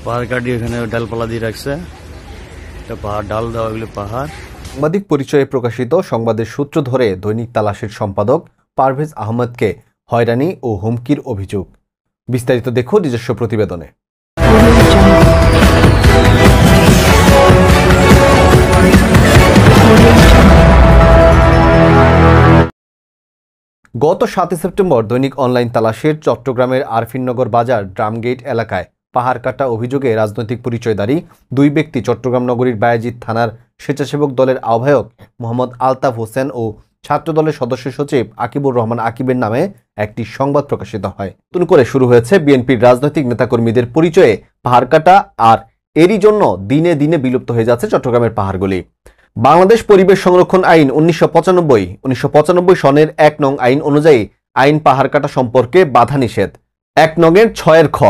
পাহাড় কাটিয়ে এখানে ডালপালা দিয়ে রাখছে, পাহাড় ডাল দেওয়া, এগুলো পাহাড়। সাংবাদিক পরিচয়ে প্রকাশিত সংবাদের সূত্র ধরে দৈনিক তালাশের সম্পাদক পারভেজ আহমেদকে হয়রানি ও হুমকির অভিযোগ। বিস্তারিত দেখো নিজস্ব প্রতিবেদনে। গত 7 সেপ্টেম্বর দৈনিক অনলাইন তালাশের চট্টগ্রামের আরফিননগর বাজার ড্রামগেট এলাকায় পাহাড় কাটা অভিযোগে রাজনৈতিক পরিচয়ধারী দুই ব্যক্তি চট্টগ্রাম নগরীর বায়েজিদ থানার স্বেচ্ছাসেবক দলের আহ্বায়ক মোহাম্মদ আলতাফ হোসেন ও ছাত্র দলের সদস্য সচিব আকিবুর রহমান আকিবের নামে একটি সংবাদ প্রকাশিত হয়। নতুন করে শুরু হয়েছে বিএনপির রাজনৈতিক নেতাকর্মীদের পরিচয়ে পাহাড় কাটা, আর এরই জন্য দিনে দিনে বিলুপ্ত হয়ে যাচ্ছে চট্টগ্রামের পাহাড়গুলি। বাংলাদেশ পরিবেশ সংরক্ষণ আইন 1995 সনের 1 নং আইন অনুযায়ী আইন পাহাড় কাটা সম্পর্কে বাধা নিষেধ 1 নং-এর 6-এর খ।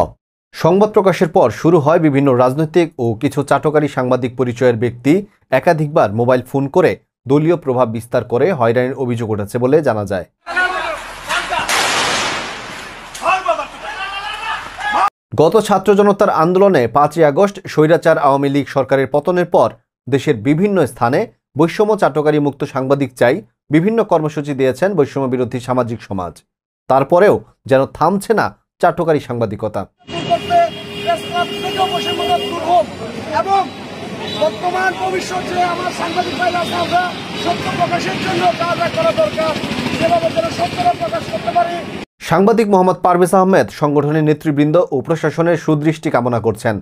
সংবাদ প্রকাশের পর শুরু হয় বিভিন্ন রাজনৈতিক ও কিছু চাটকারী সাংবাদিক পরিচয়ের ব্যক্তি একাধিকবার মোবাইল ফোন করে দলীয় প্রভাব বিস্তার করে হয়রানির অভিযোগ উঠেছে বলে জানা যায়। গত ছাত্র জনতার আন্দোলনে 5ই আগস্ট স্বৈরাচার আওয়ামী লীগ সরকারের পতনের পর দেশের বিভিন্ন স্থানে বৈষম্য চাটকারী মুক্ত সাংবাদিক চাই বিভিন্ন কর্মসূচি দিয়েছেন বৈষম্য বিরোধী সামাজিক সমাজ। তারপরেও যেন থামছে না চাটকারী সাংবাদিকতা। এবং বর্তমান ভবিষ্যতে আমার সাংবাদিক ভাইরা আমরা সত্য প্রকাশের জন্য যা যা করা দরকার সেভাবে যেন সত্যতা প্রকাশ করতে পারি। সাংবাদিক মোহাম্মদ পারভেজ আহমেদ সংগঠনের নেতৃবৃন্দ ও প্রশাসনের সুদৃষ্টি কামনা করছেন।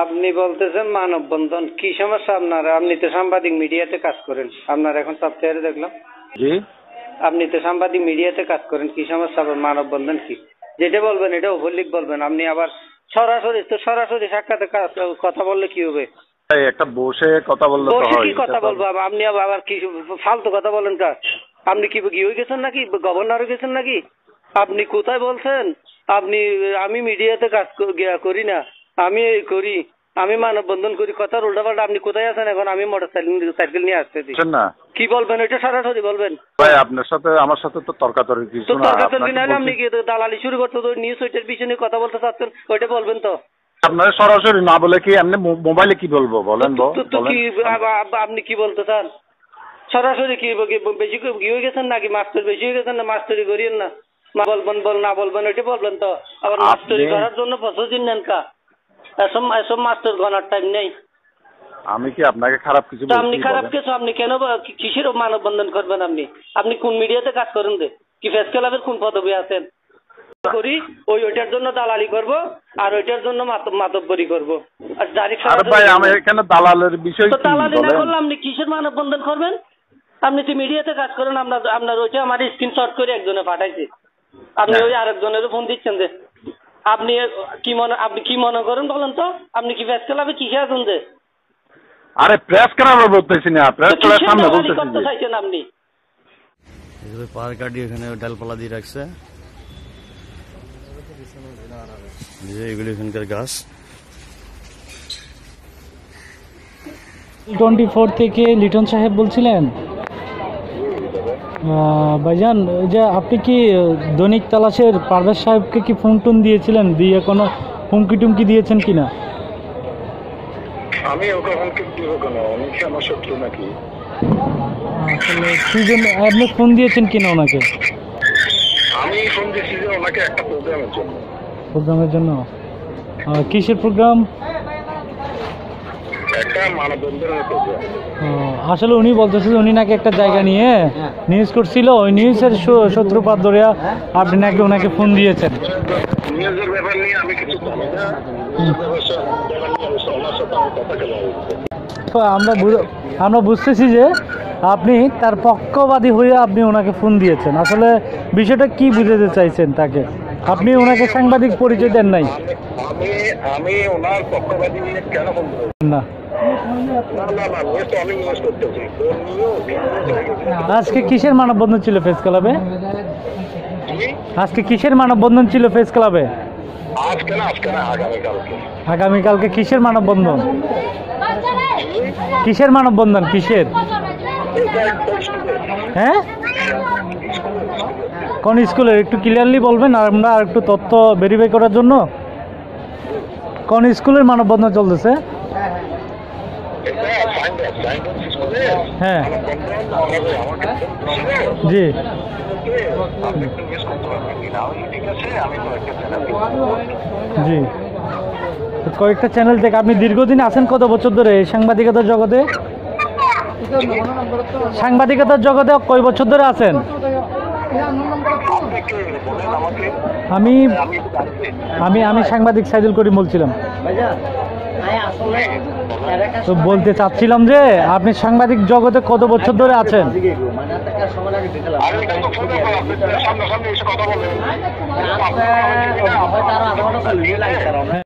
আপনি বলতেছেন মানববন্ধন, কি সমস্যা আপনার? আপনি তো সাংবাদিক মিডিয়াতে কাজ করেন, আপনার এখন সপ্তাহে দেখলাম। জি, আপনি তো সাংবাদিক মিডিয়াতে কাজ করেন, কি সমস্যা? মানববন্ধন কি? যেটা বলবেন এটা ওভারলিক বলবেন। আপনি আবার সরাসরি সাক্ষাতে কথা বললে কি হবে? একটা বসে কথা বললে বসে কি কথা বলবো? আপনি আবার কি ফালতু কথা বলেন? আপনি কি হয়ে গেছেন নাকি? গভর্নর হয়ে গেছেন নাকি? আপনি কোথায় বলছেন? আমি মিডিয়াতে কাজ করি না, আমি করি, আমি মানববন্ধন করি, কথার উল্টাপাল্টা। আপনি কোথায় আছেন এখন? আমি মোটরসাইকেল নিয়ে আসতেছি না। কি বলবেন এটা সরাসরি বলবেন। ভাই আপনার সাথে আমার সাথে তো তর্কাতর্কি কিছু না। তর্কাতর্কি না, আপনি কি দালালি শুরু করতে তো নিউজ ওইটার পিছনে কথা বলতে চাচ্ছেন, ওইটা বলবেন তো। আপনারা সরাসরি না বলে কি এমনি মোবাইলে কি বলবো বলেন? আপনি কি বলতে চান? সরাসরি কি বেশি কি হয়ে গেছেন নাকি? মাস্টার বেশি হয়ে গেছেন না? মাস্টারি করিয়েন না, না বলবেন ওইটা বলবেন তো। আবার মাস্টারি করার জন্য প্রস্তুতি নেন কা? এসব মাস্টার গণার টাইম নেই। আমি কি আপনাকে খারাপ কিছু বলছি? আপনি খারাপ কিছু, আপনি কেন কিসের মানববন্ধন করবেন? আপনি কোন মিডিয়াতে কাজ করেন? কি প্রেস ক্লাবের কোন পদবি আছেন? করি ওইটার জন্য দালালি করব আর ওইটার জন্য মাতব্বরি করব। আর ভাই আমি এখানে দালালের বিষয় তো দালালি না করলে আপনি কিসের মানববন্ধন করবেন? আপনি তো মিডিয়াতে কাজ করেন, আপনার ওইটা আমার স্ক্রিনশট করে একজনে পাঠাইছে, আপনি ওই আরেকজনের ফোন দিচ্ছেন যে আপনি কি মনে করেন বলেন তো? আপনি কি প্রেস ক্লাবে কিসে আছেন? আরে প্রেস ক্লাবে বলতেছি না, প্রেস ক্লাবের সামনে বলতেছি। করতে চাইছেন আপনি? পাহাড় কাটিয়ে এখানে ডালপালা দিয়ে রাখছে, এগুলো এখানকার গাছ। 24 থেকে লিটন সাহেব বলছিলেন। ভাইজান, যে আপনি কি দৈনিক তালাশের পারভেজ সাহেবকে কি ফোন টোন দিয়েছিলেন? দিয়ে কোনো হুমকি টুমকি দিয়েছেন কিনা? আমি ওকে হুমকি দিব কেন? উনি কি আমার শত্রু নাকি? আসলে কি জন্য আপনি ফোন দিয়েছেন কিনা ওনাকে? আমি ফোন দিয়েছি যে ওনাকে একটা প্রোগ্রামের জন্য। প্রোগ্রামের জন্য? কিসের প্রোগ্রাম? একটা মানববন্ধনের প্রোগ্রাম। আসলে উনি বলতেছে উনি নাকি একটা জায়গা নিয়ে নিউজ করছিল, ওই নিউজের সূত্রপাত ধরে আপনি নাকি ওনাকে ফোন দিয়েছেন। নিউজের ব্যাপার নিয়ে আমি কিছু জানি না। আমরা বুঝতেছি যে আপনি তার পক্ষবাদী হয়ে আপনি ওনাকে ফোন দিয়েছেন। আসলে বিষয়টা কি বুঝাতে চাইছেন তাকে? আপনি ওনাকে সাংবাদিক পরিচয় দেন নাই। আমি ওনার পক্ষবাদী কেন ফোন দেব না? আজকে কিসের মানববন্ধন ছিল প্রেস ক্লাবে? আজকে কিসের মানববন্ধন ছিল প্রেস ক্লাবে? আগামীকালকে কিসের মানববন্ধন? কিসের মানববন্ধন? কিসের? হ্যাঁ, কোন স্কুলের? একটু ক্লিয়ারলি বলবেন, আর আমরা একটু তথ্য ভেরিফাই করার জন্য। কোন স্কুলের মানববন্ধন চলতেছে? হ্যাঁ জি জি। কয়েকটা চ্যানেল থেকে আপনি দীর্ঘদিন আছেন, কত বছর ধরে এই সাংবাদিকতার জগতে? সাংবাদিকতার জগতে কয় বছর ধরে আছেন? আমি আমি আমি সাংবাদিক সাইদুল করিম বলছিলাম। তো বলতে চাচ্ছিলাম যে আপনি সাংবাদিক জগতে কত বছর ধরে আছেন?